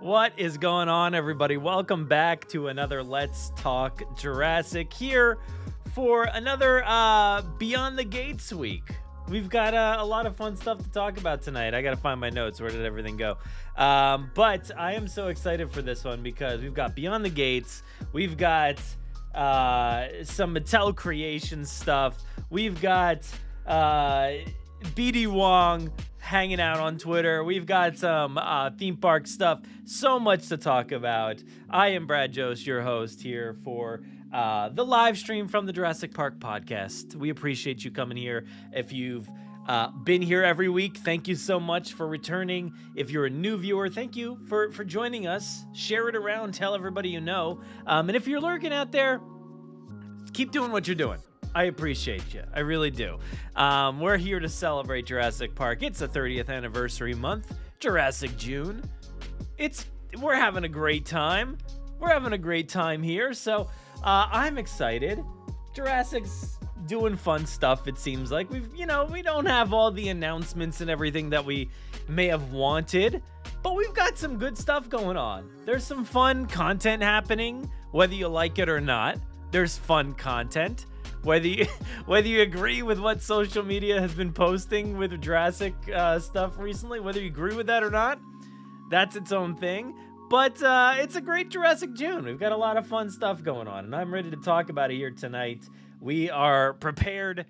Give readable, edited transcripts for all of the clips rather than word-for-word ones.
What is going on, everybody? Welcome back to another Let's Talk Jurassic here for another Beyond the Gates week. We've got a lot of fun stuff to talk about tonight. I got to find my notes. Where did everything go? But I am so excited for this one because we've got Beyond the Gates. We've got some Mattel creation stuff. We've got BD Wong hanging out on Twitter. We've got some theme park stuff. So much to talk about. I am Brad Jost, your host here for the live stream from the Jurassic Park Podcast. We appreciate you coming here. If you've been here every week, thank you so much for returning. If you're a new viewer, thank you for joining us. Share it around. Tell everybody you know. And if you're lurking out there, keep doing what you're doing. I appreciate you. I really do. We're here to celebrate Jurassic Park. It's the 30th anniversary month, Jurassic June. We're having a great time. We're having a great time here. So I'm excited. Jurassic's doing fun stuff. It seems like we don't have all the announcements and everything that we may have wanted, but we've got some good stuff going on. There's some fun content happening, whether you like it or not. There's fun content. Whether you agree with what social media has been posting with Jurassic stuff recently, whether you agree with that or not, that's its own thing. But it's a great Jurassic June. We've got a lot of fun stuff going on, and I'm ready to talk about it here tonight. We are prepared,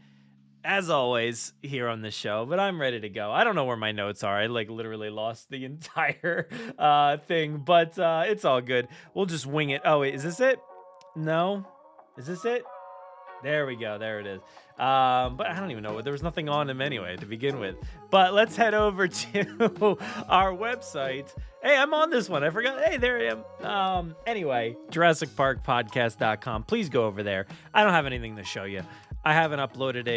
as always, here on this show, but I'm ready to go. I don't know where my notes are. I literally lost the entire thing, but it's all good. We'll just wing it. Oh, wait, is this it? No? Is this it? There we go. There it is. But I don't even know. There was nothing on him anyway to begin with. But let's head over to our website. Hey, I'm on this one. I forgot. Hey, there I am. Anyway, JurassicParkPodcast.com. Please go over there. I don't have anything to show you. I haven't uploaded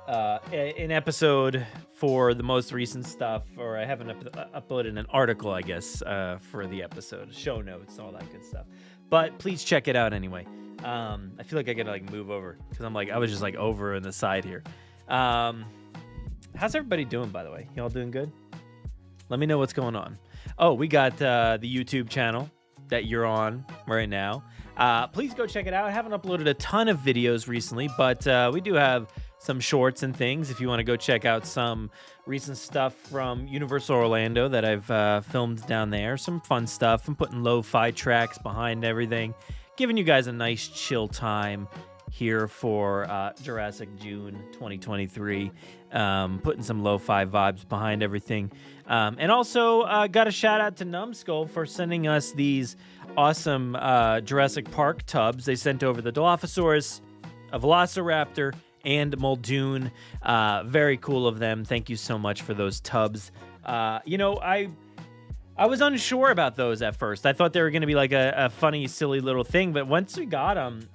an episode for the most recent stuff, or I haven't uploaded an article, I guess, for the episode, show notes, all that good stuff. But please check it out anyway. I feel like I gotta move over because I was just over in the side here. How's everybody doing, by the way? Y'all doing good? Let me know what's going on. Oh, we got the YouTube channel that you're on right now. Please go check it out. I haven't uploaded a ton of videos recently, but we do have some shorts and things if you want to go check out some recent stuff from Universal Orlando that I've filmed down there. Some fun stuff. I'm putting lo-fi tracks behind everything, giving you guys a nice chill time here for Jurassic June 2023. Putting some lo-fi vibes behind everything. And also got a shout out to Numbskull for sending us these awesome Jurassic Park tubs. They sent over the Dilophosaurus, a Velociraptor, and Muldoon. Very cool of them. Thank you so much for those tubs. I was unsure about those at first. I thought they were going to be a funny, silly little thing, but once we got them,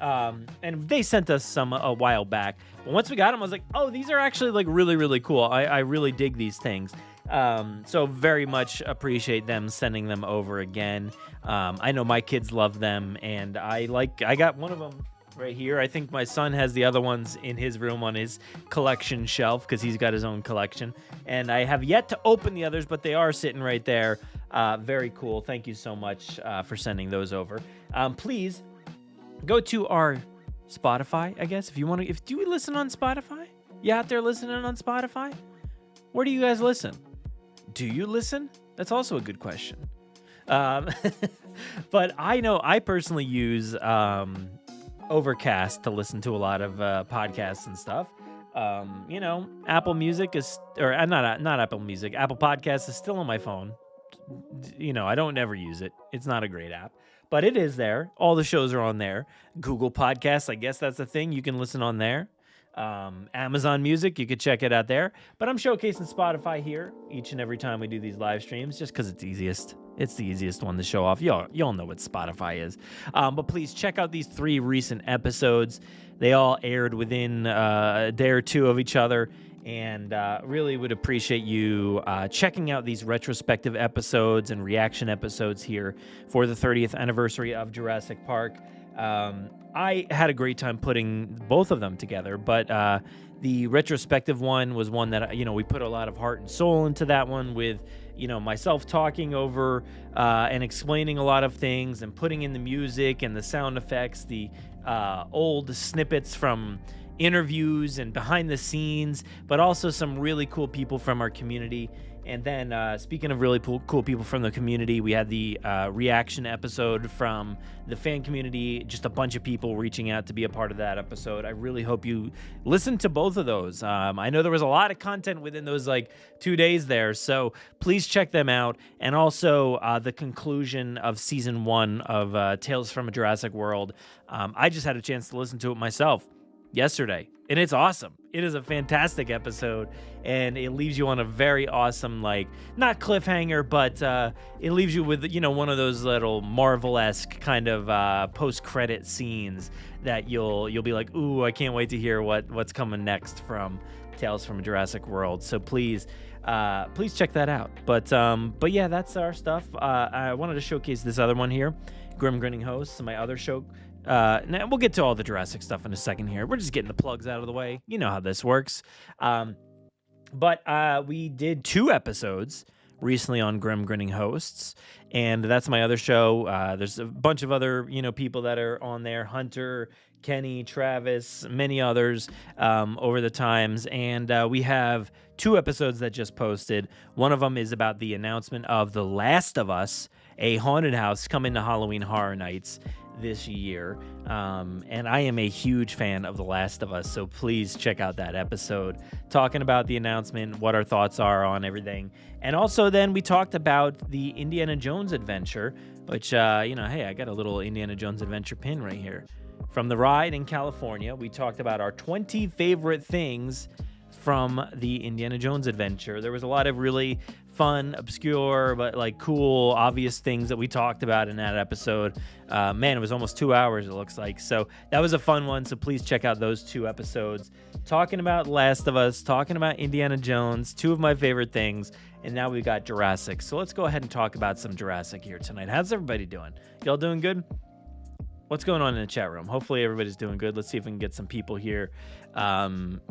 and they sent us some a while back, but once we got them, I was like, oh, these are actually really, really cool. I really dig these things. So very much appreciate them sending them over again. I know my kids love them, and I got one of them right here. I think my son has the other ones in his room on his collection shelf because he's got his own collection. And I have yet to open the others, but they are sitting right there. Very cool. Thank you so much for sending those over. Please go to our Spotify, I guess, if you want to. Do you listen on Spotify? You out there listening on Spotify? Where do you guys listen? Do you listen? That's also a good question. But I know I personally use Overcast to listen to a lot of podcasts and stuff. Apple Music is, or not Apple Music. Apple Podcasts is still on my phone. I don't ever use it. It's not a great app, but it is there. All the shows are on there. Google Podcasts, I guess that's the thing. You can listen on there. Amazon Music, you could check it out there. But I'm showcasing Spotify here each and every time we do these live streams, just because it's easiest. It's the easiest one to show off. Y'all know what Spotify is. But please check out these 3 recent episodes. They all aired within a day or two of each other. And really would appreciate you checking out these retrospective episodes and reaction episodes here for the 30th anniversary of Jurassic Park. I had a great time putting both of them together, but The retrospective one was one that, we put a lot of heart and soul into that one with, myself talking over and explaining a lot of things and putting in the music and the sound effects, the old snippets from interviews and behind the scenes, but also some really cool people from our community. And then speaking of really cool people from the community, we had the reaction episode from the fan community, just a bunch of people reaching out to be a part of that episode. I really hope you listen to both of those. I know there was a lot of content within those 2 days there, so please check them out. And also the conclusion of season 1 of Tales from a Jurassic World. I just had a chance to listen to it myself yesterday, and it's awesome. It is a fantastic episode, and it leaves you on a very awesome, not cliffhanger, but it leaves you with, one of those little Marvel-esque kind of post-credit scenes that you'll be like, ooh, I can't wait to hear what's coming next from Tales from a Jurassic World. So please check that out. But yeah, that's our stuff. I wanted to showcase this other one here, Grim Grinning Hosts, my other show. Now we'll get to all the Jurassic stuff in a second here. We're just getting the plugs out of the way. You know how this works. But we did 2 episodes recently on Grim Grinning Hosts, and that's my other show. There's a bunch of other, people that are on there. Hunter, Kenny, Travis, many others over the times. And we have 2 episodes that just posted. One of them is about the announcement of The Last of Us, a haunted house coming to Halloween Horror Nights this year, and I am a huge fan of The Last of Us, so please check out that episode talking about the announcement, what our thoughts are on everything. And also then we talked about the Indiana Jones adventure, which hey, I got a little Indiana Jones adventure pin right here from the ride in California. We talked about our 20 favorite things from the Indiana Jones adventure. There was a lot of really fun, obscure, but cool, obvious things that we talked about in that episode. Man, it was almost 2 hours, it looks like. So that was a fun one. So please check out those 2 episodes. Talking about Last of Us, talking about Indiana Jones, 2 of my favorite things. And now we got Jurassic. So let's go ahead and talk about some Jurassic here tonight. How's everybody doing? Y'all doing good? What's going on in the chat room? Hopefully everybody's doing good. Let's see if we can get some people here.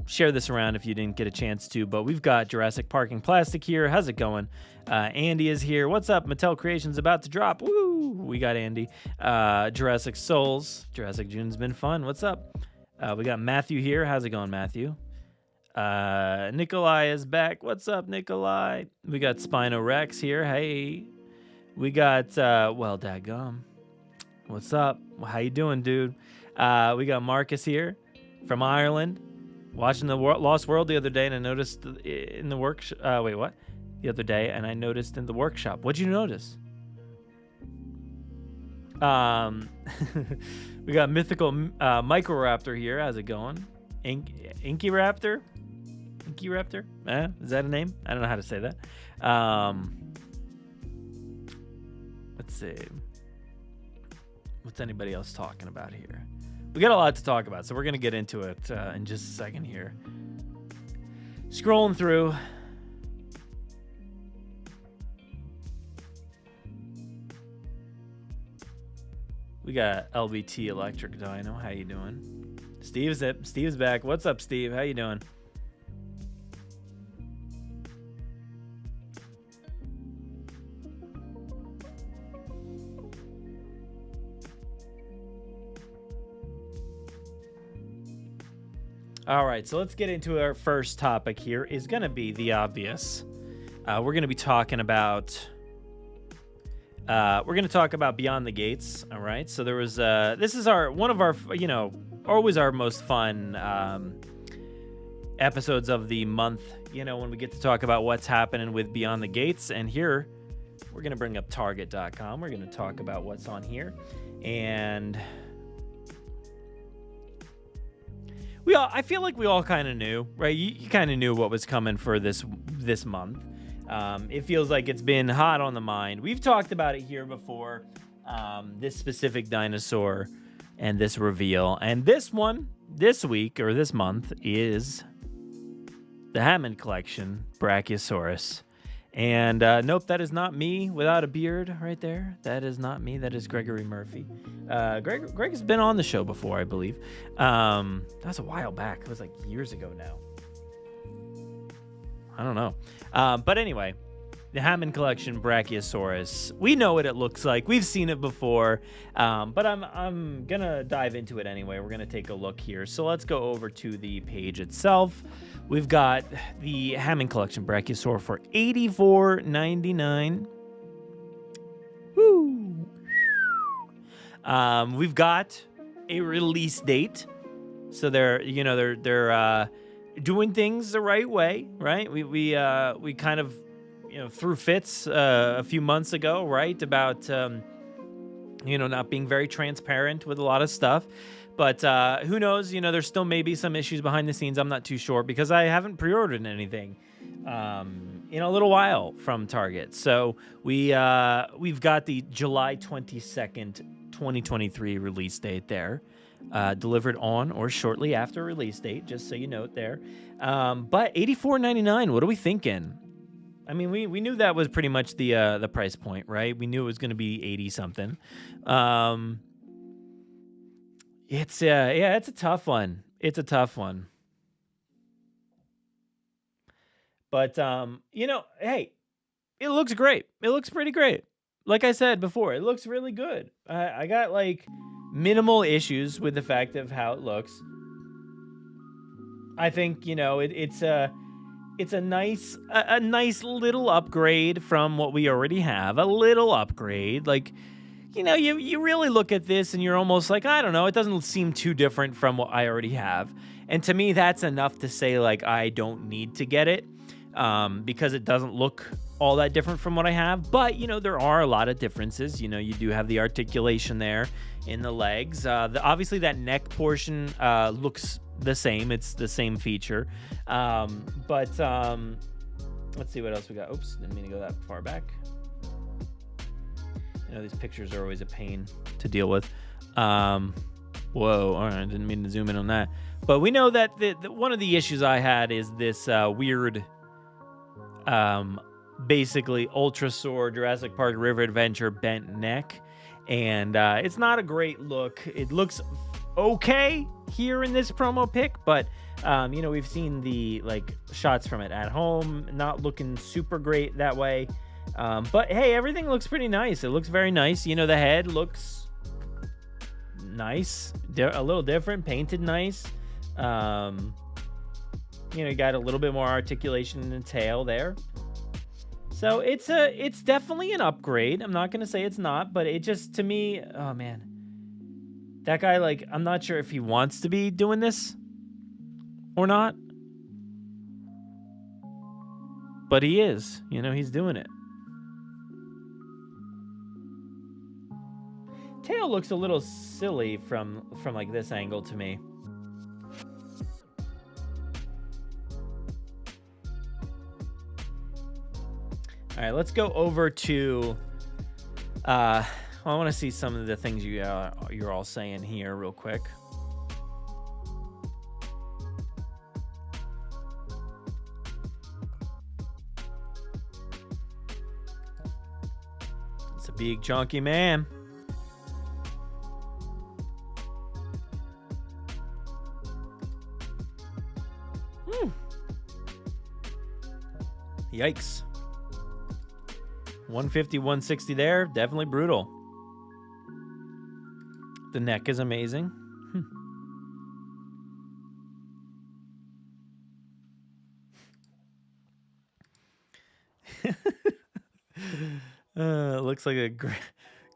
Share this around if you didn't get a chance to. But we've got Jurassic Parking Plastic here. How's it going? Andy is here. What's up? Mattel Creations about to drop. Woo! We got Andy. Jurassic Souls. Jurassic June's been fun. What's up? We got Matthew here. How's it going, Matthew? Nikolai is back. What's up, Nikolai? We got Spino Rex here. Hey. We got, daggum. What's up? How you doing, dude? We got Marcus here from Ireland, watching the Lost World the other day, and I noticed in the workshop. The other day, and I noticed in the workshop. What'd you notice? We got Mythical Microraptor here. How's it going? Inky Raptor? Is that a name? I don't know how to say that. Let's see. What's anybody else talking about here? We got a lot to talk about, so we're going to get into it in just a second here. Scrolling through. We got LBT Electric Dino. How you doing? Steve's back. What's up, Steve? How you doing? All right, so let's get into our first topic here. Is going to be the obvious. We're going to be talking about. We're going to talk about Beyond the Gates. All right, so there was. This is one of our, always our most fun episodes of the month. When we get to talk about what's happening with Beyond the Gates, and here we're going to bring up Target.com. We're going to talk about what's on here, and. I feel like we all kind of knew, right? You kind of knew what was coming for this month. It feels like it's been hot on the mind. We've talked about it here before, this specific dinosaur and this reveal. And this one, this week, or this month, is the Hammond collection, Brachiosaurus. And nope, that is not me without a beard right there. That is not me. That is Gregory Murphy. Greg has been on the show before, I believe. That was a while back. It was like years ago now. I don't know. But anyway, the Hammond collection Brachiosaurus. We know what it looks like. We've seen it before, but I'm gonna dive into it anyway. We're gonna take a look here. So let's go over to the page itself. We've got the Hammond collection Brachiosaur for $84.99. Woo! We've got a release date, so they're doing things the right way, right? We kind of threw fits a few months ago, right, about not being very transparent with a lot of stuff. But who knows? There still may be some issues behind the scenes. I'm not too sure because I haven't pre-ordered anything in a little while from Target. So we've got the July 22nd, 2023 release date there, delivered on or shortly after release date, just so you note there. But $84.99. What are we thinking? I mean, we knew that was pretty much the price point, right? We knew it was going to be 80 something. It's a tough one. It's a tough one. But hey, it looks great. It looks pretty great. Like I said before, it looks really good. I got like minimal issues with the fact of how it looks. I think it's a nice little upgrade from what we already have. A little upgrade, like. You really look at this and you're almost like, I don't know, it doesn't seem too different from what I already have. And to me, that's enough to say, like, I don't need to get it because it doesn't look all that different from what I have. But, there are a lot of differences. You do have the articulation there in the legs. Obviously, that neck portion looks the same. It's the same feature. But let's see what else we got. Oops, didn't mean to go that far back. These pictures are always a pain to deal with. Whoa, all right, I didn't mean to zoom in on that. But we know that one of the issues I had is this weird, basically Ultrasaur Jurassic Park River Adventure bent neck. And it's not a great look. It looks okay here in this promo pic, but we've seen the shots from it at home, not looking super great that way. But hey, everything looks pretty nice. It looks very nice. The head looks nice, a little different, painted nice. You got a little bit more articulation in the tail there. So it's definitely an upgrade. I'm not going to say it's not, but it just, to me, oh man, that guy, I'm not sure if he wants to be doing this or not, but he is, he's doing it. Tail looks a little silly from this angle to me. All right, let's go over to I want to see some of the things you're all saying here real quick. It's a big chunky man. Yikes. 150, 160 there. Definitely brutal. The neck is amazing. Looks like a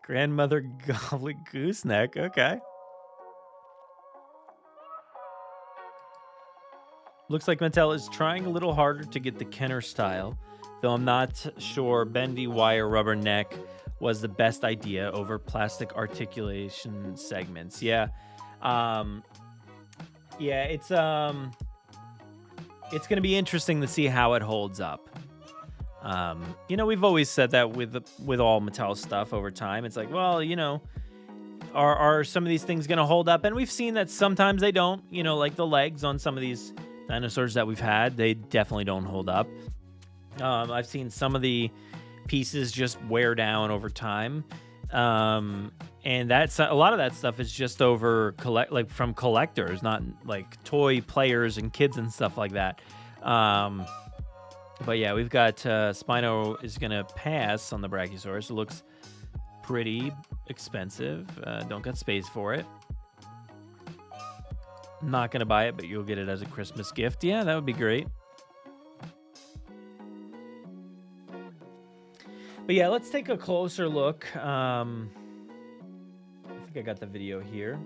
grandmother gobbledygook neck. Okay. Looks like Mattel is trying a little harder to get the Kenner style, though I'm not sure bendy wire rubber neck was the best idea over plastic articulation segments. Yeah. It's going to be interesting to see how it holds up. We've always said that with all Mattel stuff over time. It's like, well, are some of these things going to hold up? And we've seen that sometimes they don't, like the legs on some of these dinosaurs that we've had, they definitely don't hold up. I've seen some of the pieces just wear down over time. And that's a lot of that stuff is just over from collectors, not like toy players and kids and stuff like that. But yeah, we've got Spino is gonna pass on the Brachiosaurus. It looks pretty expensive. Don't got space for it. Not gonna buy it, but you'll get it as a Christmas gift. Yeah, that would be great. But yeah, let's take a closer look. I think I got the video here.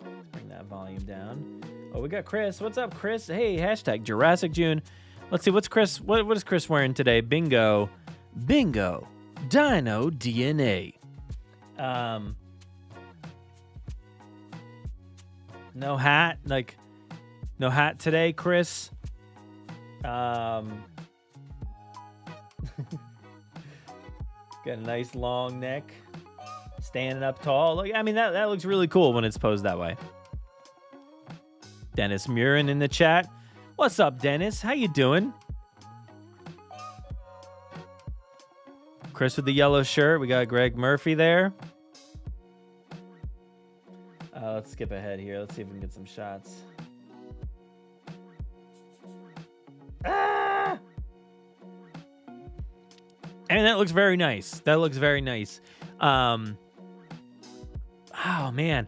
Let's bring that volume down. Oh, we got Chris. What's up, Chris? Hey, hashtag Jurassic June. Let's see, what's Chris? What is Chris wearing today? Bingo. Dino DNA. No hat, no hat today, Chris. Got a nice long neck, standing up tall. Look, I mean that looks really cool when it's posed that way. Dennis Murin in the chat. What's up, Dennis? How you doing? Chris with the yellow shirt. We got Greg Murphy there. Let's skip ahead here. Let's see if we can get some shots. Ah! And that looks very nice. That looks very nice. Oh, man.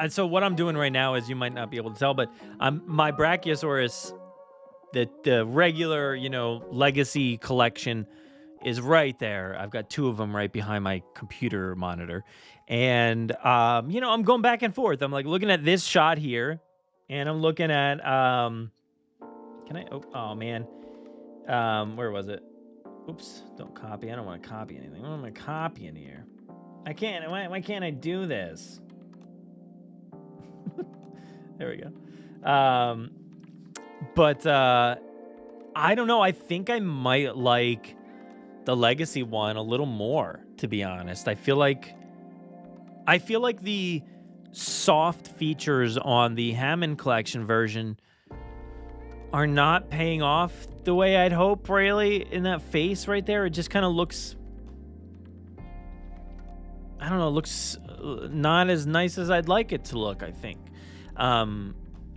So what I'm doing right now is, you might not be able to tell, but my Brachiosaurus, the regular, legacy collection is right there. I've got two of them right behind my computer monitor. And, I'm going back and forth. I'm like looking at this shot here, and I'm looking at, oh man. Where was it? Oops, don't copy. I don't want to copy anything. What am I copying here? I can't, why can't I do this? There we go. But I don't know. I think I might like the legacy one a little more, to be honest. I feel like the soft features on the Hammond collection version are not paying off the way I'd hope, really. In that face right there, it just kind of looks, I don't know, looks not as nice as I'd like it to look, I think. I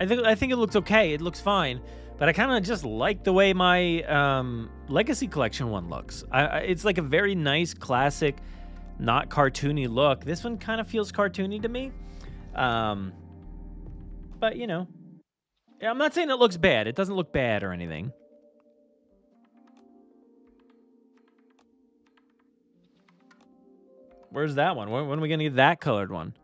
think it looks okay. It looks fine, but I kind of just like the way my Legacy Collection one looks. It's like a very nice, classic, not cartoony look. This one kind of feels cartoony to me. But, I'm not saying it looks bad. It doesn't look bad or anything. Where's that one? When are we going to get that colored one?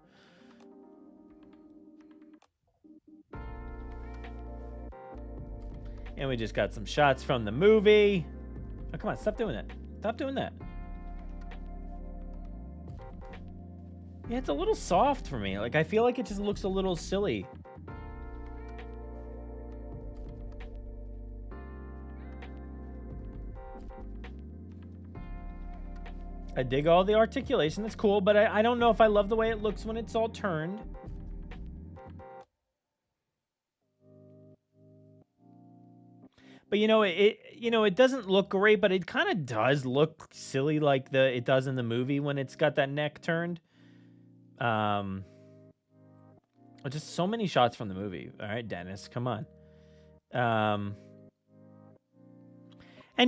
And we just got some shots from the movie. Oh, come on. Stop doing that. Stop doing that. Yeah, it's a little soft for me. Like, I feel like it just looks a little silly. I dig all the articulation. That's cool, but I don't know if I love the way it looks when it's all turned. But it doesn't look great, but it kind of does look silly like it does in the movie when it's got that neck turned. Just so many shots from the movie. All right, Dennis, come on. And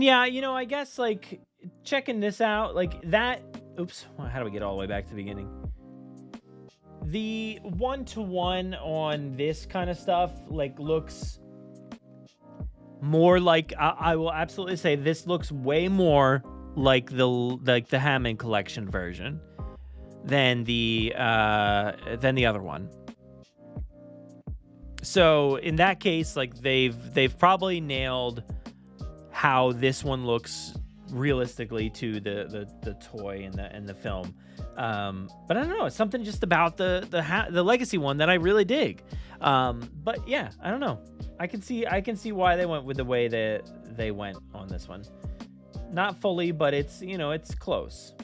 yeah, I guess like checking this out, like that. Oops, how do we get all the way back to the beginning? The 1-to-1 on this kind of stuff like looks more like, I will absolutely say this looks way more like the Hammond collection version than the other one. So in that case, like they've probably nailed how this one looks realistically to the toy and the film. But I don't know, it's something just about the legacy one that I really dig. But yeah, I don't know. I can see why they went with the way that they went on this one. Not fully, but it's it's close.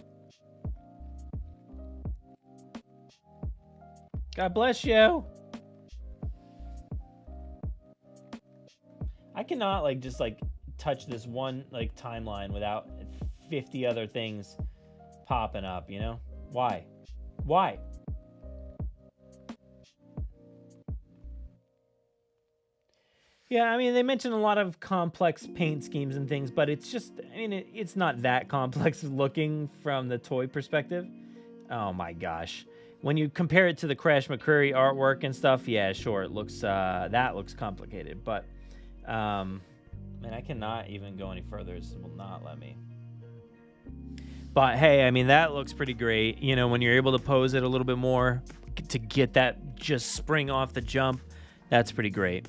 God bless you. I cannot just touch this one timeline without 50 other things popping up, Why? Yeah, I mean, they mentioned a lot of complex paint schemes and things, but it's just, I mean, it's not that complex looking from the toy perspective. Oh my gosh. When you compare it to the Crash McCreary artwork and stuff, yeah, sure, it looks, that looks complicated, but, man, I cannot even go any further. This will not let me. But hey, I mean, that looks pretty great. You know, when you're able to pose it a little bit more to get that just spring off the jump, that's pretty great.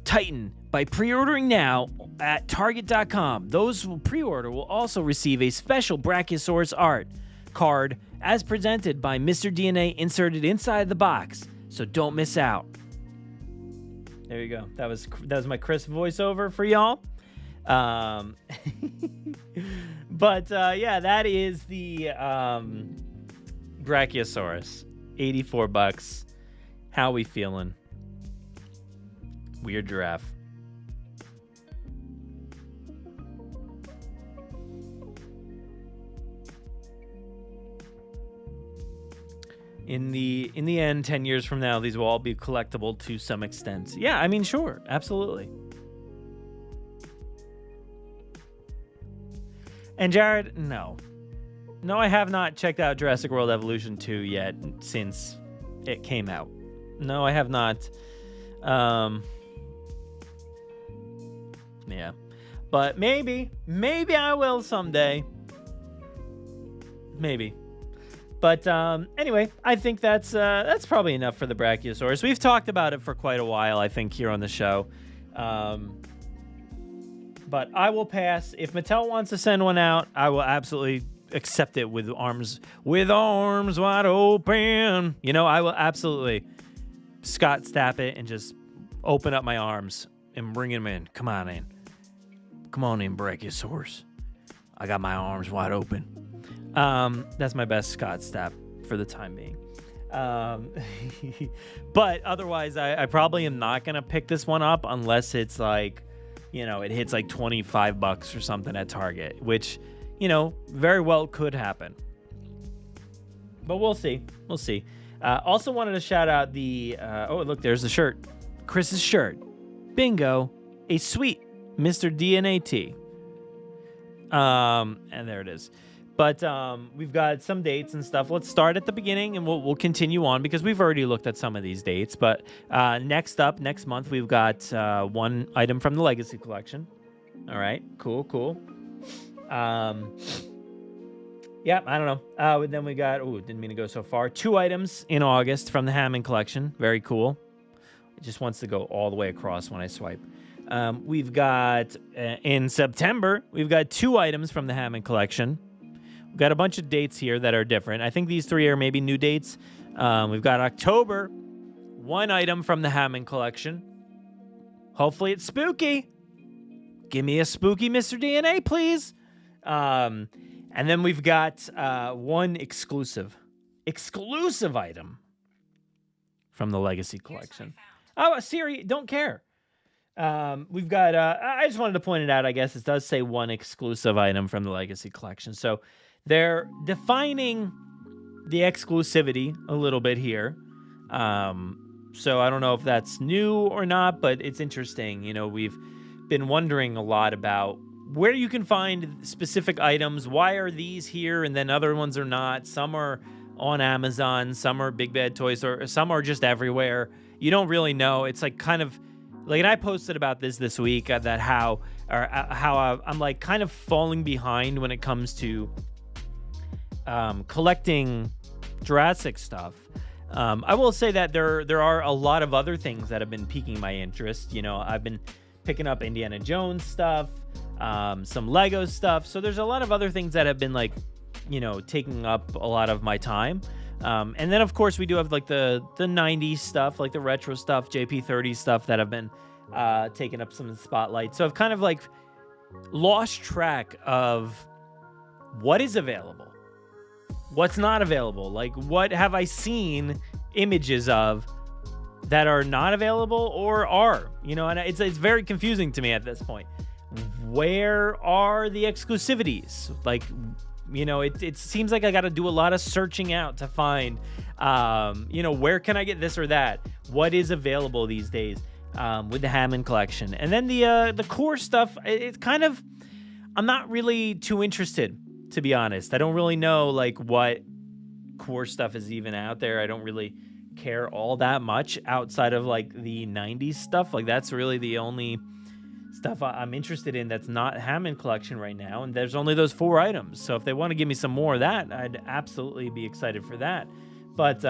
Titan, by pre-ordering now at Target.com, those who pre-order will also receive a special Brachiosaurus art card as presented by Mr. DNA inserted inside the box, so don't miss out. There you go. That was my Chris voiceover for y'all. But yeah, that is the Brachiosaurus. $84. How we feeling? Weird giraffe. In the end, 10 years from now, these will all be collectible to some extent. Yeah, I mean, sure, absolutely. And Jared, no, I have not checked out Jurassic World Evolution 2 yet since it came out. No, I have not. Yeah, but maybe I will someday. Maybe. But anyway, I think that's probably enough for the Brachiosaurus. We've talked about it for quite a while, I think, here on the show. But I will pass. If Mattel wants to send one out, I will absolutely accept it with arms wide open. You know, I will absolutely Scott Stapp it and just open up my arms and bring him in. Come on in, Brachiosaurus. I got my arms wide open. That's my best Scott Stapp for the time being. But otherwise, I probably am not gonna pick this one up unless it's like, you know, it hits like $25 or something at Target, which, you know, very well could happen. But we'll see. Also wanted to shout out the, oh, look, there's the shirt. Chris's shirt. Bingo. A sweet Mr. DNA tee. And there it is. But we've got some dates and stuff. Let's start at the beginning, and we'll continue on because we've already looked at some of these dates. But next month, we've got one item from the Legacy Collection. All right, cool. Yeah, I don't know. Then we got, didn't mean to go so far. 2 items in August from the Hammond Collection. Very cool. It just wants to go all the way across when I swipe. We've got, in September, we've got 2 items from the Hammond Collection. We've got a bunch of dates here that are different. I think these 3 are maybe new dates. We've got October, 1 item from the Hammond Collection. Hopefully it's spooky. Give me a spooky Mr. DNA, please. And then we've got 1 exclusive item from the Legacy Collection. Oh, Siri, don't care. We've got, I just wanted to point it out, I guess it does say 1 exclusive item from the Legacy Collection. So they're defining the exclusivity a little bit here. So I don't know if that's new or not, but it's interesting. You know, we've been wondering a lot about where you can find specific items. Why are these here and then other ones are not? Some are on Amazon, some are Big Bad Toy Store, some are just everywhere. You don't really know. It's like kind of like, and I posted about this week that how I'm like kind of falling behind when it comes to collecting Jurassic stuff. I will say that there are a lot of other things that have been piquing my interest. You know, I've been picking up Indiana Jones stuff, some Lego stuff. So there's a lot of other things that have been like, you know, taking up a lot of my time. And then of course we do have like the 90s stuff, like the retro stuff, JP30 stuff that have been taking up some spotlight. So I've kind of like lost track of what is available, what's not available. Like, what have I seen images of that are not available or are, you know, and it's very confusing to me at this point. Where are the exclusivities? Like, you know, it seems like I got to do a lot of searching out to find, you know, where can I get this or that? What is available these days? with the Hammond collection. And then the core stuff, it's kind of, I'm not really too interested, to be honest. I don't really know like what core stuff is even out there. I don't really care all that much outside of like the 90s stuff. Like that's really the only stuff I'm interested in that's not Hammond collection right now. And there's only those 4 items. So if they want to give me some more of that, I'd absolutely be excited for that. But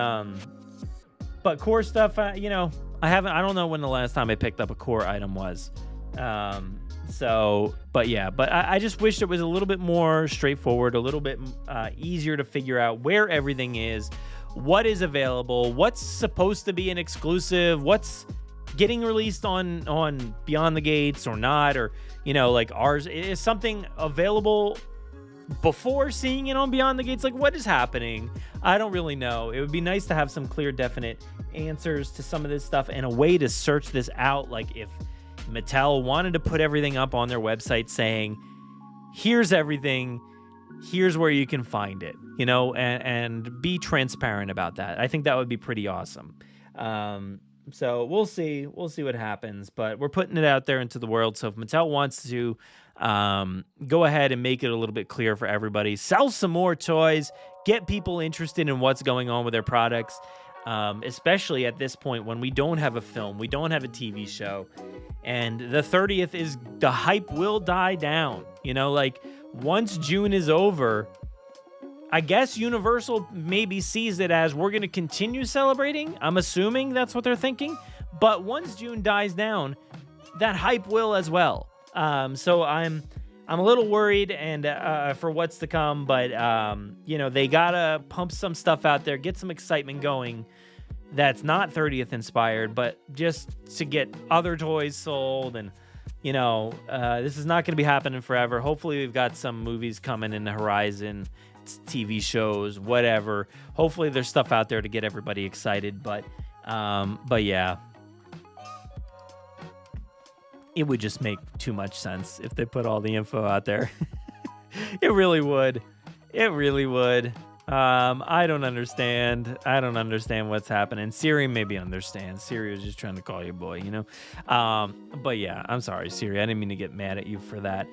core stuff, I don't know when the last time I picked up a core item was. But I just wish it was a little bit more straightforward, a little bit easier to figure out where everything is, what is available, what's supposed to be an exclusive, what's getting released on Beyond the Gates or not, or, like ours, is something available before seeing it on Beyond the Gates? Like, what is happening? I don't really know. It would be nice to have some clear, definite answers to some of this stuff and a way to search this out. Like, if Mattel wanted to put everything up on their website saying, here's everything, here's where you can find it, and be transparent about that. I think that would be pretty awesome. So we'll see what happens, but we're putting it out there into the world. So if Mattel wants to go ahead and make it a little bit clear for everybody, sell some more toys, get people interested in what's going on with their products, especially at this point when we don't have a film, we don't have a TV show, and the 30th is, the hype will die down. Like once June is over, I guess Universal maybe sees it as, we're going to continue celebrating. I'm assuming that's what they're thinking. But once June dies down, that hype will as well. So I'm a little worried and for what's to come. But they gotta pump some stuff out there, get some excitement going. That's not 30th inspired, but just to get other toys sold. And this is not going to be happening forever. Hopefully, we've got some movies coming in the horizon. TV shows, whatever. Hopefully there's stuff out there to get everybody excited, but yeah, it would just make too much sense if they put all the info out there. It really would. I don't understand what's happening. Siri maybe understands. Siri was just trying to call you boy, but yeah, I'm sorry, Siri, I didn't mean to get mad at you for that.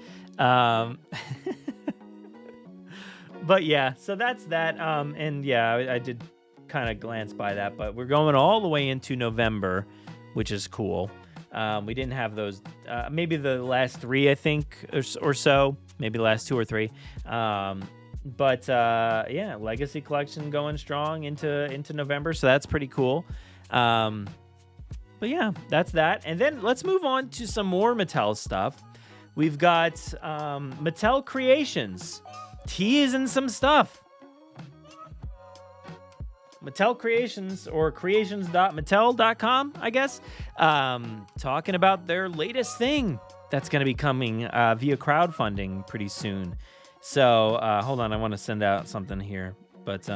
But yeah, so that's that. And yeah, I did kind of glance by that, but we're going all the way into November, which is cool. We didn't have those, maybe the last 3, I think, or so, maybe the last 2 or 3. But Legacy Collection going strong into November, so that's pretty cool. But yeah, that's that. And then let's move on to some more Mattel stuff. We've got Mattel Creations teasing some stuff. Mattel Creations, or creations.mattel.com, I guess, talking about their latest thing that's going to be coming via crowdfunding pretty soon. So hold on, I want to send out something here, but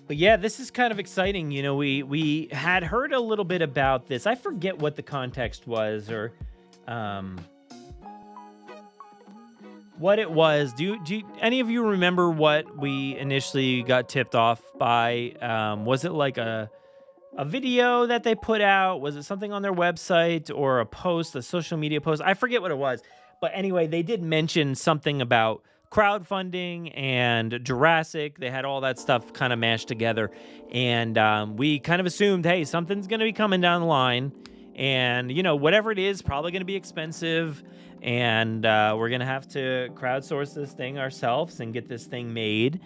but yeah, this is kind of exciting. We had heard a little bit about this. I forget what the context was, or what it was. Do any of you remember what we initially got tipped off by? Was it like a video that they put out? Was it something on their website or a post, a social media post? I forget what it was. But anyway, they did mention something about crowdfunding and Jurassic. They had all that stuff kind of mashed together. And we kind of assumed, hey, something's going to be coming down the line. And, whatever it is, probably going to be expensive. And we're going to have to crowdsource this thing ourselves and get this thing made.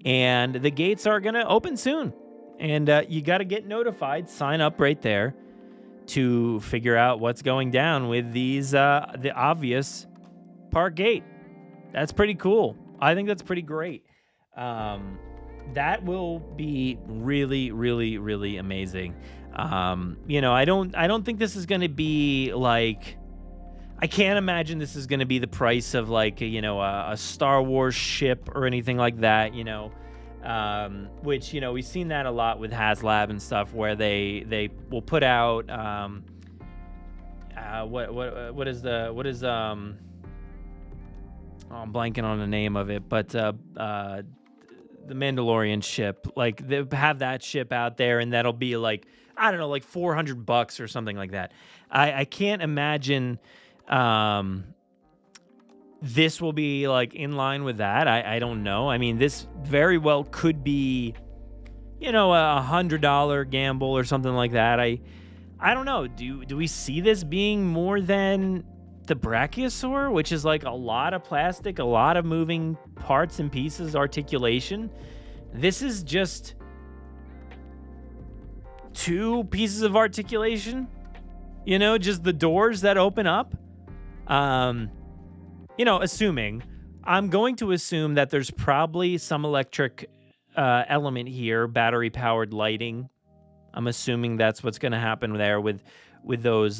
And the gates are going to open soon. And you got to get notified. Sign up right there to figure out what's going down with these, the obvious park gate. That's pretty cool. I think that's pretty great. That will be really, really, really amazing. I don't think this is going to be like, I can't imagine this is going to be the price of like, a Star Wars ship or anything like that, which, we've seen that a lot with HasLab and stuff, where they will put out, I'm blanking on the name of it, but the Mandalorian ship, like they have that ship out there, and that'll be like, I don't know, like $400 or something like that. I can't imagine this will be like in line with that. I don't know. I mean, this very well could be, a $100 gamble or something like that. I don't know. Do we see this being more than the Brachiosaur, which is like a lot of plastic, a lot of moving parts and pieces, articulation? This is just 2 pieces of articulation, just the doors that open up. I'm going to assume that there's probably some electric element here, battery powered lighting. I'm assuming that's what's going to happen there with those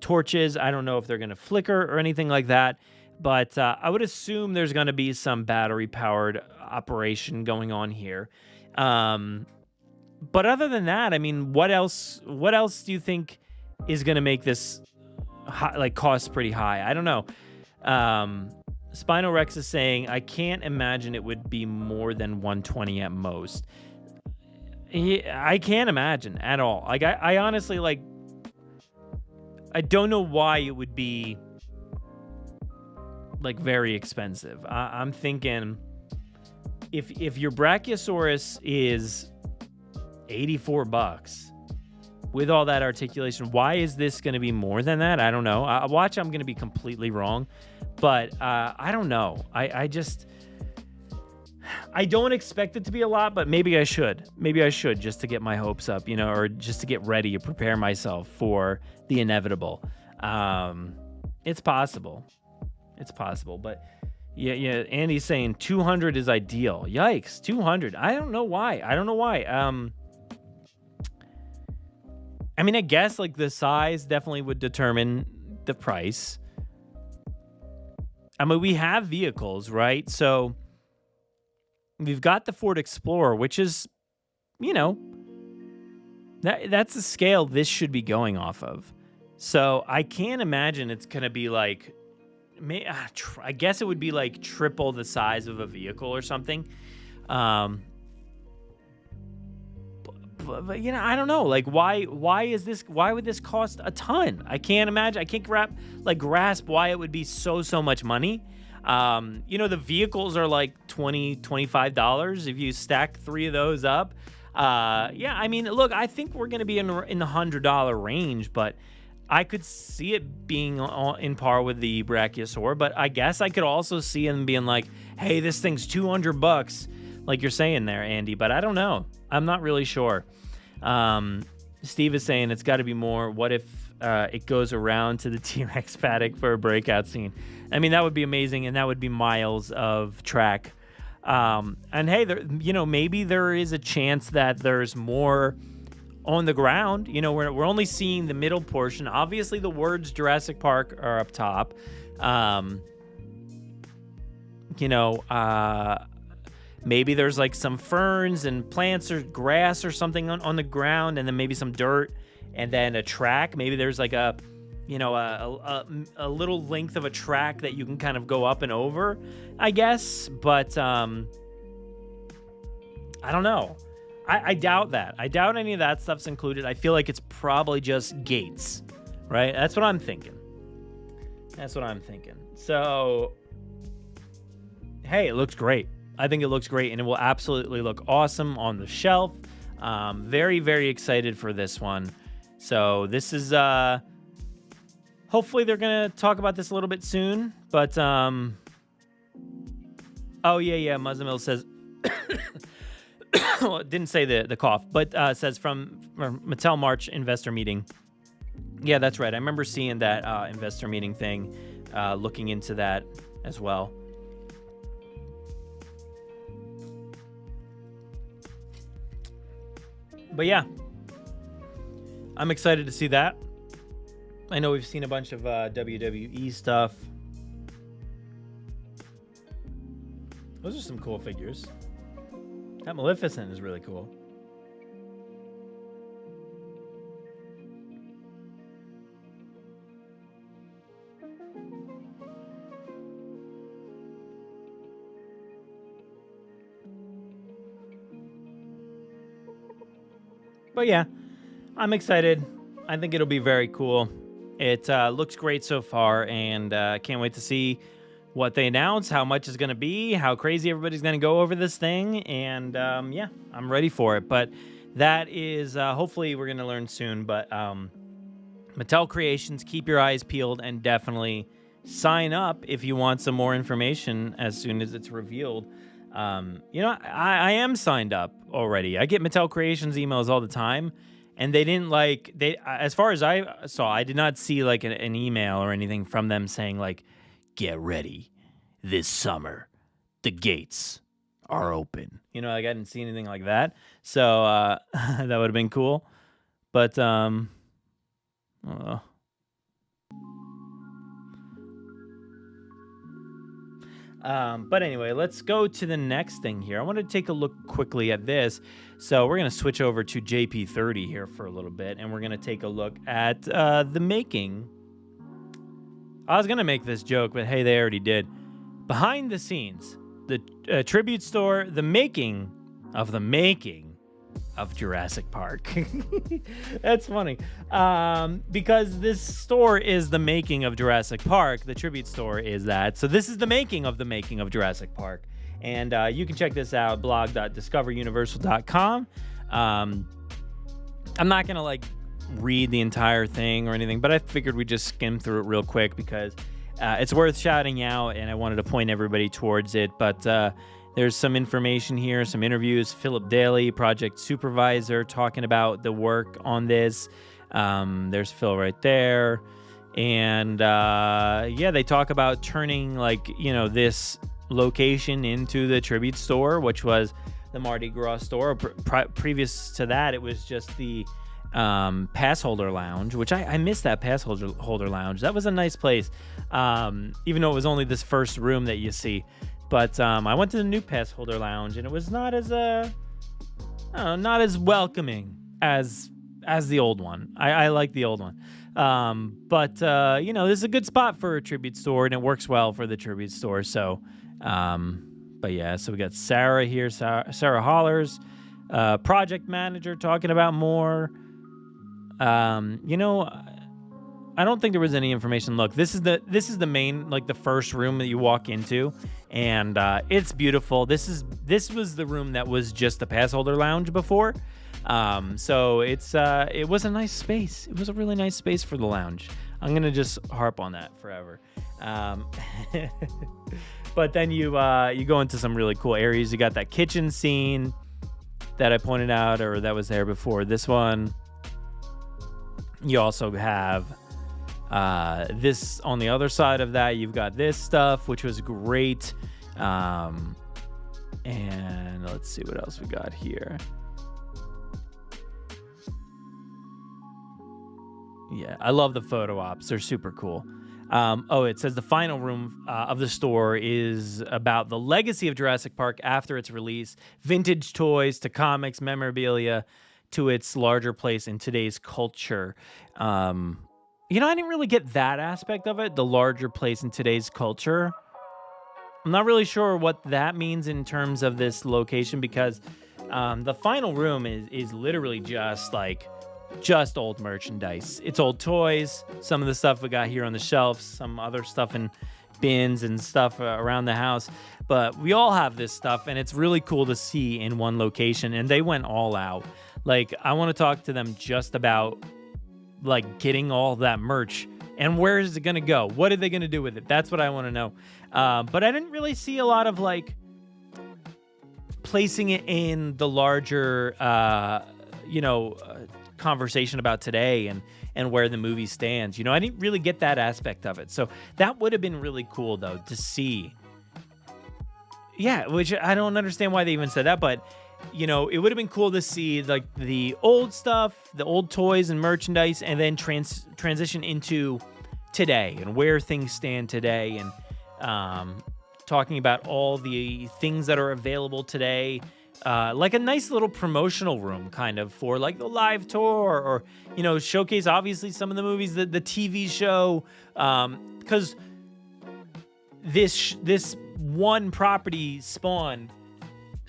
torches. I don't know if they're going to flicker or anything like that, but I would assume there's going to be some battery powered operation going on here. But other than that, I mean, what else do you think is going to make this cost pretty high? I don't know. Spino Rex is saying, I can't imagine it would be more than 120 at most. I can't imagine at all. Like, I honestly, I don't know why it would be, very expensive. I'm thinking if your Brachiosaurus is $84 with all that articulation, why is this going to be more than that? I don't know. I'm going to be completely wrong, but I don't know. I don't expect it to be a lot, but maybe I should. Maybe I should, just to get my hopes up, or just to get ready to prepare myself for the inevitable. It's possible. But yeah. Andy's saying 200 is ideal. Yikes, 200. I don't know why. I mean, I guess the size definitely would determine the price. I mean, we have vehicles, right? So we've got the Ford Explorer, which is, that's the scale this should be going off of. So I can't imagine it's going to be I guess it would be triple the size of a vehicle or something. But I don't know. Why would this cost a ton? I can't imagine. I can't grasp why it would be so much money. The vehicles are $20, $25 if you stack 3 of those up. I mean, look, I think we're going to be in the $100 range, but I could see it being in par with the Brachiosaur, but I guess I could also see them being hey, this thing's $200, like you're saying there, Andy, but I don't know. I'm not really sure. Steve is saying it's got to be more. What if it goes around to the T-Rex paddock for a breakout scene? I mean, that would be amazing, and that would be miles of track. And hey, maybe there is a chance that there's more on the ground. We're only seeing the middle portion. Obviously, the words Jurassic Park are up top. Maybe there's some ferns and plants or grass or something on the ground, and then maybe some dirt, and then a track. Maybe there's a little length of a track that you can kind of go up and over, I guess. But I don't know. I doubt that. I doubt any of that stuff's included. I feel like it's probably just gates, right? That's what I'm thinking. So, hey, it looks great. I think it looks great, and it will absolutely look awesome on the shelf. Very, very excited for this one. So this is, hopefully they're going to talk about this a little bit soon, but, oh yeah, Muzzamill says, well, it didn't say the cough, but says from Mattel March investor meeting. Yeah, that's right. I remember seeing that investor meeting thing, looking into that as well. But yeah, I'm excited to see that. I know we've seen a bunch of WWE stuff. Those are some cool figures. That Maleficent is really cool. But yeah, I'm excited. I think it'll be very cool. It looks great so far, and can't wait to see what they announce, how much is going to be, how crazy everybody's going to go over this thing, and yeah, I'm ready for it. But that is, hopefully we're going to learn soon, but Mattel Creations, keep your eyes peeled, and definitely sign up if you want some more information as soon as it's revealed. I am signed up already. I get Mattel Creations emails all the time, and they didn't as far as I saw, I did not see like an email or anything from them saying like, get ready, this summer, the gates are open. Like I didn't see anything like that. So that would have been cool. But but anyway, let's go to the next thing here. I want to take a look quickly at this. So we're going to switch over to JP30 here for a little bit, and we're going to take a look at the making. I was going to make this joke, but hey, they already did. Behind the scenes, the tribute store, the making of Jurassic Park. That's funny. Because this store is the making of Jurassic Park. The tribute store is that. So this is the making of Jurassic Park. And you can check this out, blog.discoveruniversal.com. I'm not going to read the entire thing or anything, but I figured we'd just skim through it real quick because it's worth shouting out, and I wanted to point everybody towards it. But there's some information here, some interviews. Philip Daly, project supervisor, talking about the work on this. There's Phil right there. And they talk about turning this location into the tribute store, which was the Mardi Gras store. Previous to that, it was just the pass holder lounge, which I missed that pass holder lounge. That was a nice place, even though it was only this first room that you see. But I went to the new pass holder lounge, and it was not as welcoming as the old one. I like the old one, but this is a good spot for a tribute store, and it works well for the tribute store. So, but yeah, so we got Sarah here, Sarah Hollers, project manager, talking about more. I don't think there was any information. Look, this is the main, the first room that you walk into, and it's beautiful. This was the room that was just the pass holder lounge before. So it was a nice space. It was a really nice space for the lounge. I'm gonna just harp on that forever. But then you go into some really cool areas. You got that kitchen scene that I pointed out, or that was there before this one. You also have this on the other side of that. You've got this stuff, which was great. And let's see what else we got here. Yeah, I love the photo ops. They're super cool. It says the final room of the store is about the legacy of Jurassic Park after its release, vintage toys to comics, memorabilia, to its larger place in today's culture. I didn't really get that aspect of it, the larger place in today's culture. I'm not really sure what that means in terms of this location, because the final room is literally just old merchandise. It's old toys, some of the stuff we got here on the shelves, some other stuff in bins and stuff around the house. But we all have this stuff, and it's really cool to see in one location, and they went all out. I want to talk to them just about getting all that merch, and where is it going to go? What are they going to do with it? That's what I want to know. But I didn't really see a lot of placing it in the larger, conversation about today and where the movie stands. I didn't really get that aspect of it. So that would have been really cool, though, to see. Yeah, which I don't understand why they even said that, but it would have been cool to see the old stuff, the old toys and merchandise, and then transition into today and where things stand today, and talking about all the things that are available today, like a nice little promotional room kind of for the live tour, or showcase obviously some of the movies, the TV show, because this one property spawned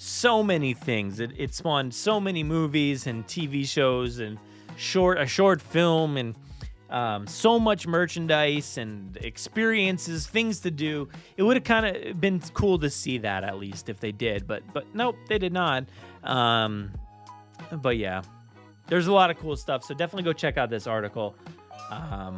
so many things. It spawned so many movies and TV shows and a short film and so much merchandise and experiences, things to do. It would have kind of been cool to see that at least if they did, but nope, they did not. But yeah, there's a lot of cool stuff. So definitely go check out this article. I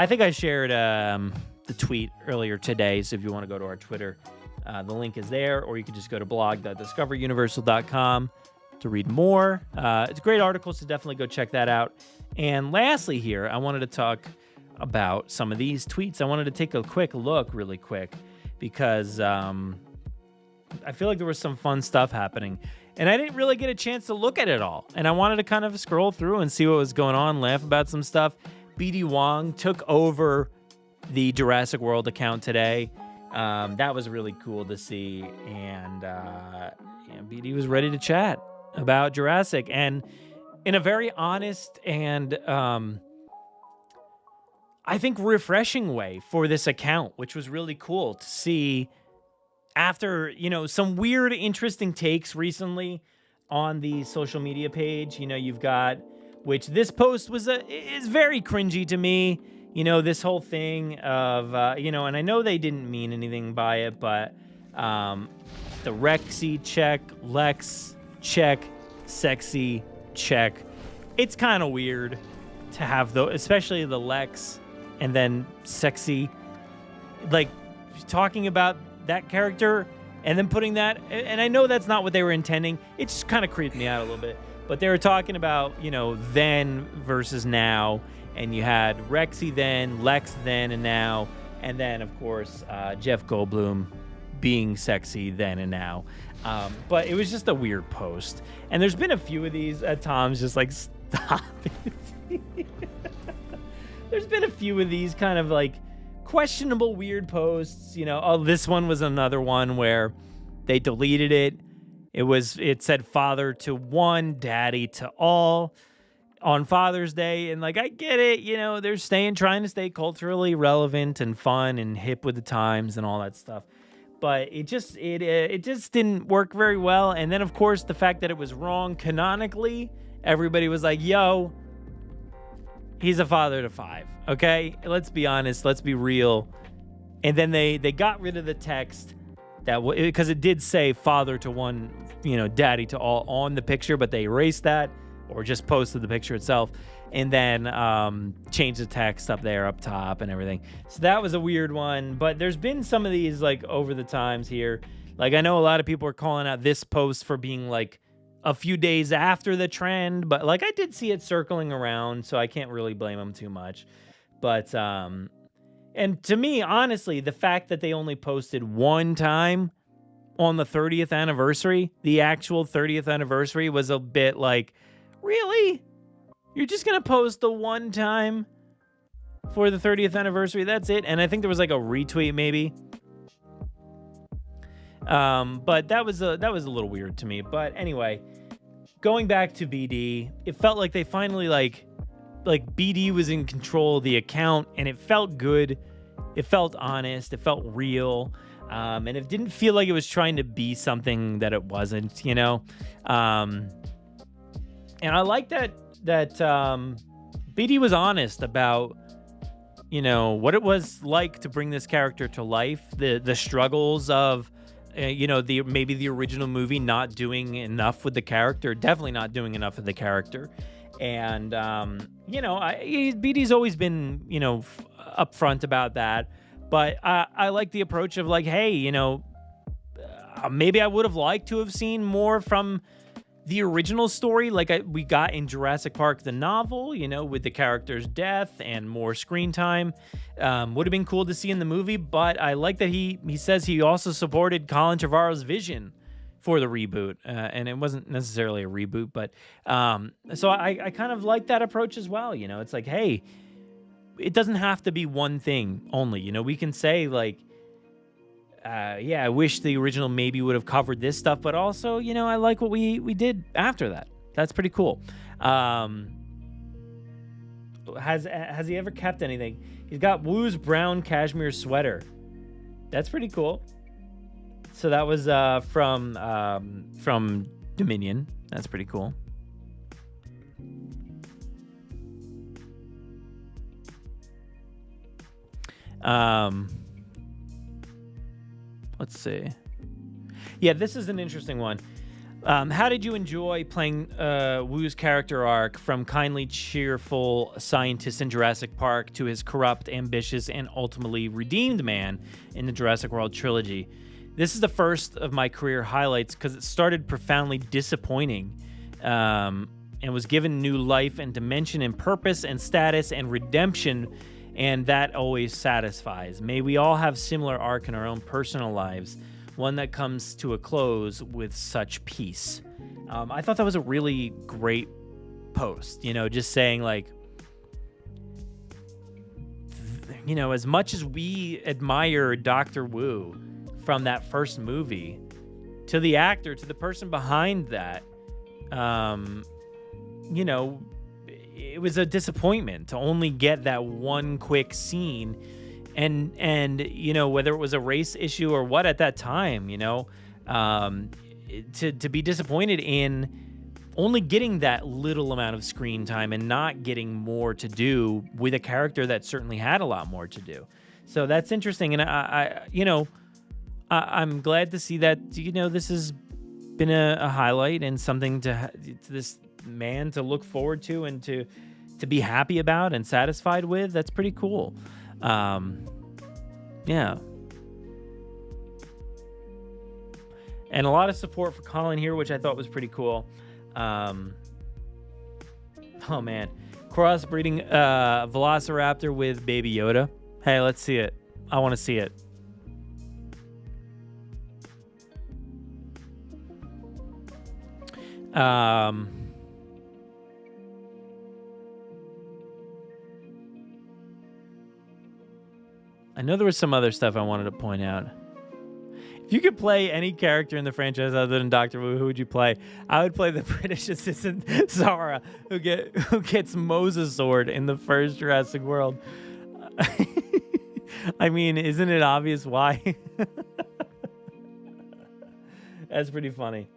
think I shared the tweet earlier today. So if you want to go to our Twitter, the link is there, or you can just go to blog.discoveruniversal.com to read more. It's a great article, so definitely go check that out. And lastly here, I wanted to talk about some of these tweets. I wanted to take a quick look really quick because I feel like there was some fun stuff happening. And I didn't really get a chance to look at it all. And I wanted to kind of scroll through and see what was going on, laugh about some stuff. BD Wong took over the Jurassic World account today. That was really cool to see. And BD was ready to chat about Jurassic, and in a very honest and I think refreshing way for this account, which was really cool to see after, some weird, interesting takes recently on the social media page. You've got, which this post is very cringy to me. This whole thing of, and I know they didn't mean anything by it, but the Rexy check, Lex check, sexy check. It's kind of weird to have especially the Lex and then sexy, like talking about that character and then putting that, and I know that's not what they were intending. It just kind of creeped me out a little bit. But they were talking about, then versus now. And you had Rexy then, Lex then and now. And then, of course, Jeff Goldblum being sexy then and now. But it was just a weird post. And there's been a few of these at times, just like, stop it. There's been a few of these kind of like questionable weird posts. This one was another one where they deleted it. It said father to one, daddy to all on Father's Day. And like, I get it, they're trying to stay culturally relevant and fun and hip with the times and all that stuff. But it just didn't work very well. And then of course, the fact that it was wrong canonically, everybody was like, yo, he's a father to 5. Okay. Let's be honest. Let's be real. And then they got rid of the text because it did say father to one, daddy to all on the picture, but they erased that or just posted the picture itself and then changed the text up there up top and everything. So that was a weird one, but there's been some of these like over the times here. Like I know a lot of people are calling out this post for being like a few days after the trend, but like I did see it circling around, so I can't really blame them too much. But and to me, honestly, the fact that they only posted one time on the 30th anniversary, the actual 30th anniversary, was a bit like, really? You're just going to post the one time for the 30th anniversary? That's it? And I think there was like a retweet maybe. But that was a little weird to me. But anyway, going back to BD, it felt like they finally like BD was in control of the account, and it felt good. It felt honest. It felt real. And it didn't feel like it was trying to be something that it wasn't, And I like that BD was honest about, what it was like to bring this character to life, the struggles of, maybe the original movie not doing enough with the character, definitely not doing enough with the character. And, BD's always been, upfront about that. But I like the approach of like, hey, maybe I would have liked to have seen more from the original story like we got in Jurassic Park, the novel, with the character's death and more screen time. Would have been cool to see in the movie, but I like that he says he also supported Colin Trevorrow's vision for the reboot, and it wasn't necessarily a reboot, but so I kind of like that approach as well. It's like, hey, it doesn't have to be one thing only. We can say like, I wish the original maybe would have covered this stuff, but also, I like what we did after that. That's pretty cool. Has he ever kept anything? He's got Woo's brown cashmere sweater. That's pretty cool. So that was from Dominion. That's pretty cool. Let's see. Yeah, this is an interesting one. How did you enjoy playing Wu's character arc from kindly cheerful scientist in Jurassic Park to his corrupt, ambitious, and ultimately redeemed man in the Jurassic World trilogy? This is the first of my career highlights because it started profoundly disappointing and was given new life and dimension and purpose and status and redemption, and that always satisfies. May we all have similar arc in our own personal lives, one that comes to a close with such peace. I thought that was a really great post, just saying like, as much as we admire Dr. Wu from that first movie, to the actor, to the person behind that, it was a disappointment to only get that one quick scene. And whether it was a race issue or what at that time, to be disappointed in only getting that little amount of screen time and not getting more to do with a character that certainly had a lot more to do. So that's interesting. And I'm glad to see that, this has been a highlight and something to this man to look forward to and to be happy about and satisfied with. That's pretty cool. Yeah. And a lot of support for Colin here, which I thought was pretty cool. Oh man. Crossbreeding Velociraptor with Baby Yoda. Hey, let's see it. I want to see it. I know there was some other stuff I wanted to point out. If you could play any character in the franchise other than Dr. Wu, who would you play? I would play the British assistant Zara, who gets Moses' sword in the first Jurassic World. I mean, isn't it obvious why? That's pretty funny.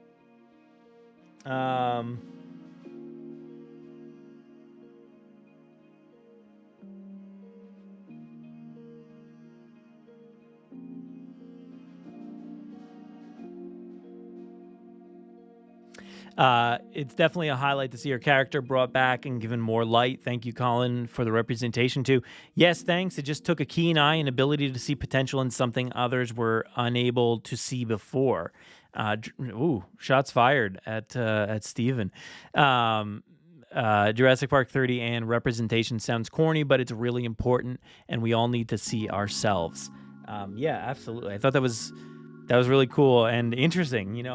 It's definitely a highlight to see your character brought back and given more light. Thank you, Colin, for the representation too. Yes, thanks. It just took a keen eye and ability to see potential in something others were unable to see before. Shots fired at Steven. Jurassic Park 30 and representation sounds corny, but it's really important, and we all need to see ourselves. Yeah, absolutely. I thought that was really cool and interesting.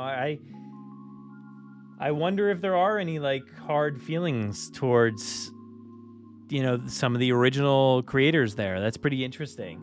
I wonder if there are any hard feelings towards some of the original creators there. That's pretty interesting.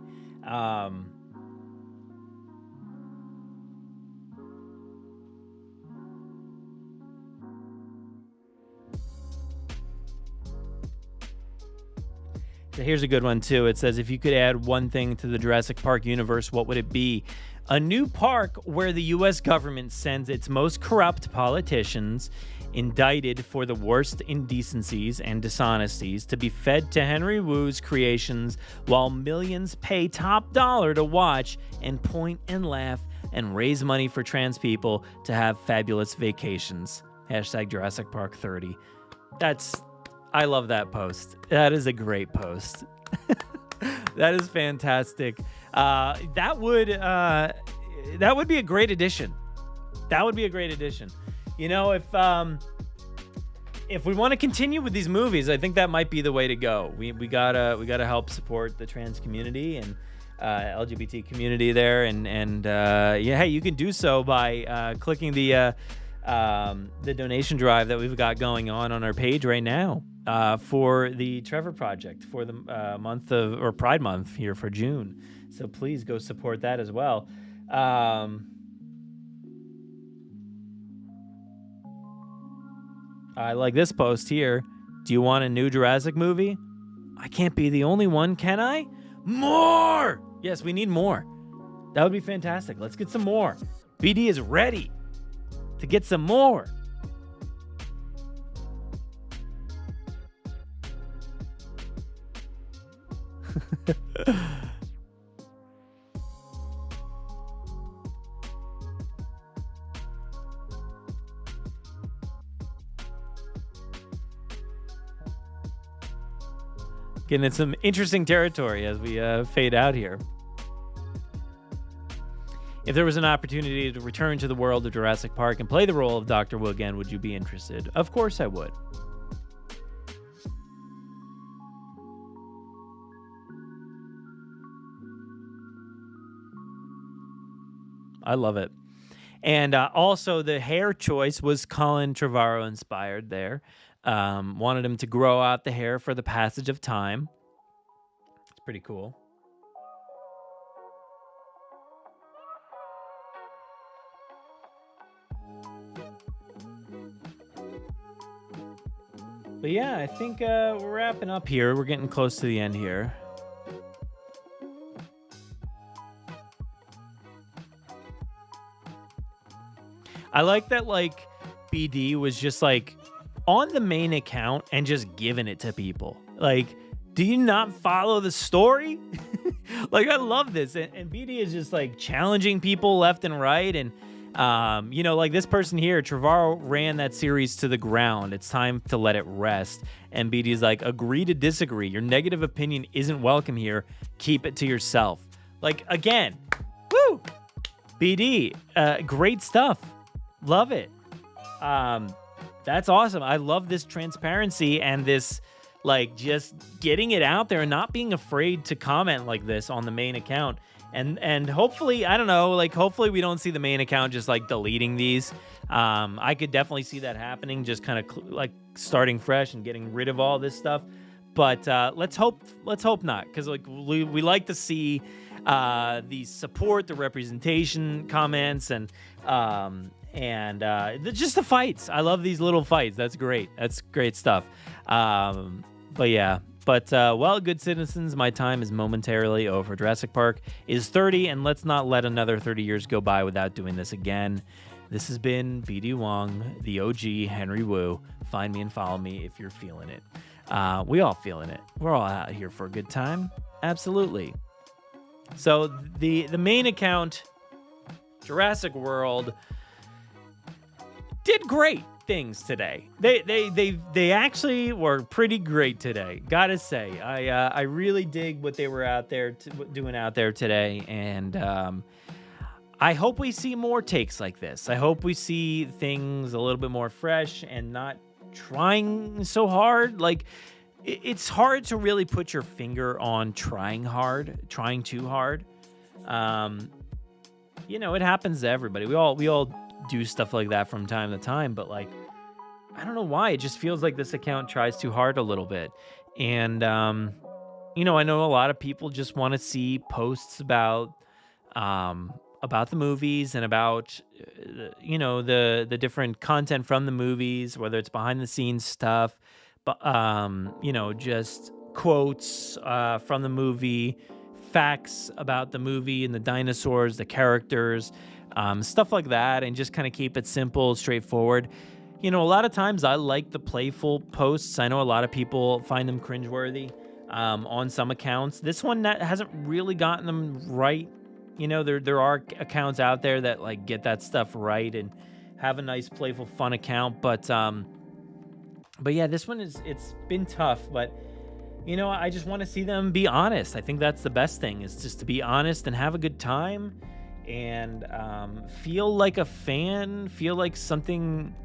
So here's a good one too. It says, if you could add one thing to the Jurassic Park universe, what would it be? A new park where the U.S. government sends its most corrupt politicians indicted for the worst indecencies and dishonesties to be fed to Henry Wu's creations while millions pay top dollar to watch and point and laugh and raise money for trans people to have fabulous vacations. Hashtag Jurassic Park 30. I love that post. That is a great post. That is fantastic. That would be a great addition. That would be a great addition. If we want to continue with these movies, I think that might be the way to go. We gotta help support the trans community and LGBT community there, and hey, you can do so by clicking the donation drive that we've got going on our page right now for the Trevor Project for the month of Pride Month here for June. So please go support that as well. I like this post here. Do you want a new Jurassic movie? I can't be the only one, can I? More! Yes, we need more. That would be fantastic. Let's get some more. BD is ready to get some more. Getting in some interesting territory as we fade out here. If there was an opportunity to return to the world of Jurassic Park and play the role of Dr. Wu again, would you be interested? Of course I would. I love it. And also the hair choice was Colin Trevorrow inspired there. Wanted him to grow out the hair for the passage of time. It's pretty cool. But yeah, I think we're wrapping up here. We're getting close to the end here. I like that, like, BD was just, like, on the main account and just giving it to people. Like, do you not follow the story? Like, I love this. And BD is just, like, challenging people left and right. And, you know, like this person here, Trevorrow ran that series to the ground. It's time to let it rest. And BD's like, agree to disagree. Your negative opinion isn't welcome here. Keep it to yourself. Like, again, woo! BD, great stuff. Love it. That's awesome. I love this transparency and this, like, just getting it out there and not being afraid to comment like this on the main account. And hopefully, I don't know, like, hopefully we don't see the main account just, like, deleting these. I could definitely see that happening, just kind of like starting fresh and getting rid of all this stuff. But let's hope not, because, like, we like to see the support, the representation comments, and just the fights. I love these little fights. That's great. That's great stuff. But yeah. But, well, good citizens, my time is momentarily over. Jurassic Park is 30, and let's not let another 30 years go by without doing this again. This has been BD Wong, the OG Henry Wu. Find me and follow me if you're feeling it. We all feeling it. We're all out here for a good time. Absolutely. So the main account, Jurassic World, did great things today. They actually were pretty great today. Gotta say, I really dig what they were out there doing out there today, and I hope we see more takes like this. I hope we see things a little bit more fresh and not trying so hard. Like, it's hard to really put your finger on trying too hard. You know, it happens to everybody. We all do stuff like that from time to time, but, like, I don't know why. It just feels like this account tries too hard a little bit. And, you know, I know a lot of people just want to see posts about the movies and about, you know, the different content from the movies, whether it's behind the scenes stuff, but, you know, just quotes from the movie, facts about the movie and the dinosaurs, the characters, stuff like that, and just kind of keep it simple, straightforward. You know, a lot of times I like the playful posts. I know a lot of people find them cringeworthy on some accounts. This one that hasn't really gotten them right. You know, there are accounts out there that, like, get that stuff right and have a nice, playful, fun account. But yeah, this one it's been tough. But, you know, I just want to see them be honest. I think that's the best thing, is just to be honest and have a good time and feel like a fan, feel like something.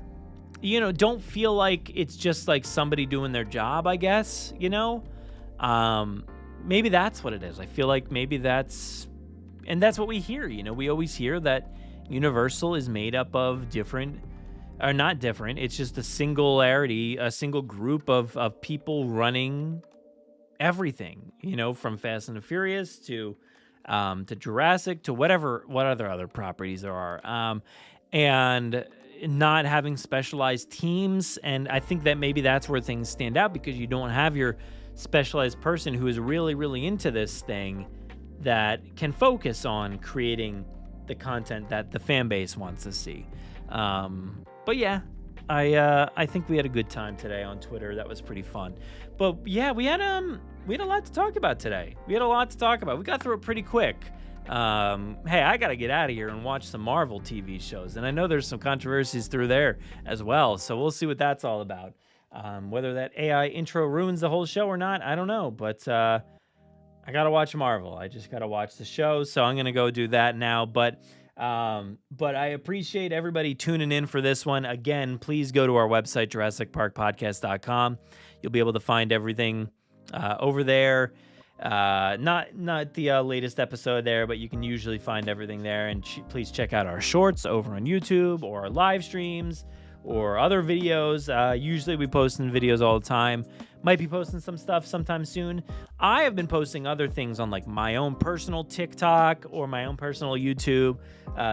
You know, don't feel like it's just like somebody doing their job, I guess, you know? Maybe that's what it is. I feel like maybe that's what we hear, you know? We always hear that Universal is made up of different, or not different, it's just a single group of people running everything, you know, from Fast and the Furious to Jurassic to what other properties there are. And not having specialized teams, and I think that maybe that's where things stand out, because you don't have your specialized person who is really, really into this thing that can focus on creating the content that the fan base wants to see. But yeah, I think we had a good time today on Twitter. That was pretty fun. But yeah, we had a lot to talk about today. We got through it pretty quick. Hey, I got to get out of here and watch some Marvel TV shows. And I know there's some controversies through there as well. So we'll see what that's all about. Whether that AI intro ruins the whole show or not, I don't know. But I got to watch Marvel. I just got to watch the show. So I'm going to go do that now. But I appreciate everybody tuning in for this one. Again, please go to our website, JurassicParkPodcast.com. You'll be able to find everything over there. Not the latest episode there, but you can usually find everything there. And please check out our shorts over on YouTube or our live streams or other videos. Usually we post in videos all the time. Might be posting some stuff sometime soon. I have been posting other things on like my own personal TikTok or my own personal YouTube.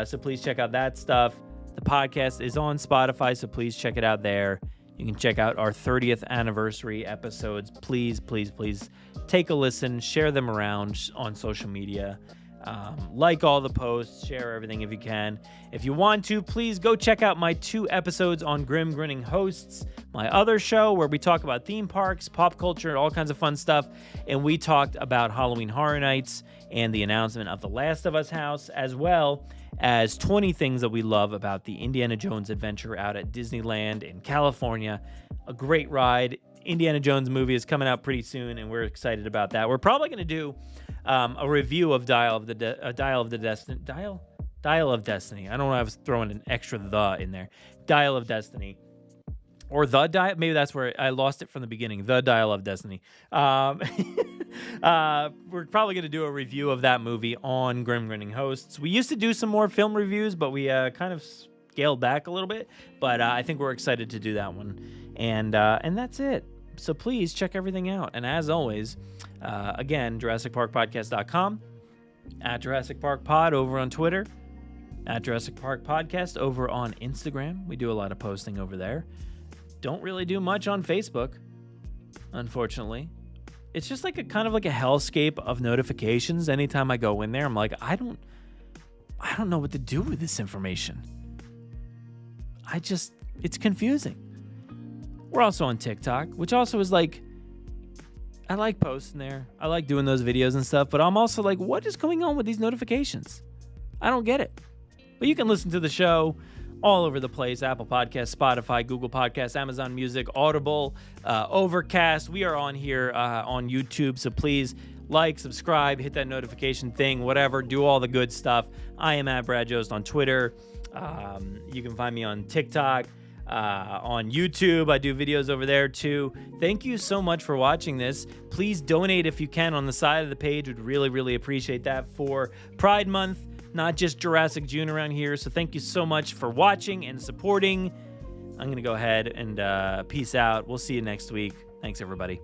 So please check out that stuff. The podcast is on Spotify, so please check it out there. You can check out our 30th anniversary episodes. Please, please, please take a listen. Share them around on social media. Like all the posts. Share everything if you can. If you want to, please go check out my 2 episodes on Grim Grinning Hosts, my other show where we talk about theme parks, pop culture, all kinds of fun stuff. And we talked about Halloween Horror Nights and the announcement of the Last of Us house, as well as 20 things that we love about the Indiana Jones adventure out at Disneyland in California. A great ride. Indiana Jones movie is coming out pretty soon, and we're excited about that. We're probably going to do a review of Dial of Destiny. I don't know. I was throwing an extra "the" in there. Dial of Destiny, or the Dial. Maybe that's where I lost it from the beginning. The Dial of Destiny. We're probably going to do a review of that movie on Grim Grinning Hosts. We used to do some more film reviews, but we kind of scaled back a little bit. But I think we're excited to do that one, and that's it. So please check everything out. And as always, again, JurassicParkPodcast.com, at Jurassic Park Pod over on Twitter, at Jurassic Park Podcast over on Instagram. We do a lot of posting over there. Don't really do much on Facebook, unfortunately. It's just like a kind of like a hellscape of notifications. Anytime I go in there, I'm like, I don't know what to do with this information. It's confusing. We're also on TikTok, which also is like, I like posting there. I like doing those videos and stuff, but I'm also like, what is going on with these notifications? I don't get it. But you can listen to the show all over the place. Apple Podcasts, Spotify, Google Podcasts, Amazon Music, Audible, Overcast. We are on here on YouTube, so please like, subscribe, hit that notification thing, whatever. Do all the good stuff. I am at Brad Jost on Twitter. You can find me on TikTok. On YouTube, I do videos over there too. Thank you so much for watching this. Please donate if you can on the side of the page. Would really, really appreciate that for Pride Month, not just Jurassic June around here. So thank you so much for watching and supporting. I'm going to go ahead and peace out. We'll see you next week. Thanks, everybody.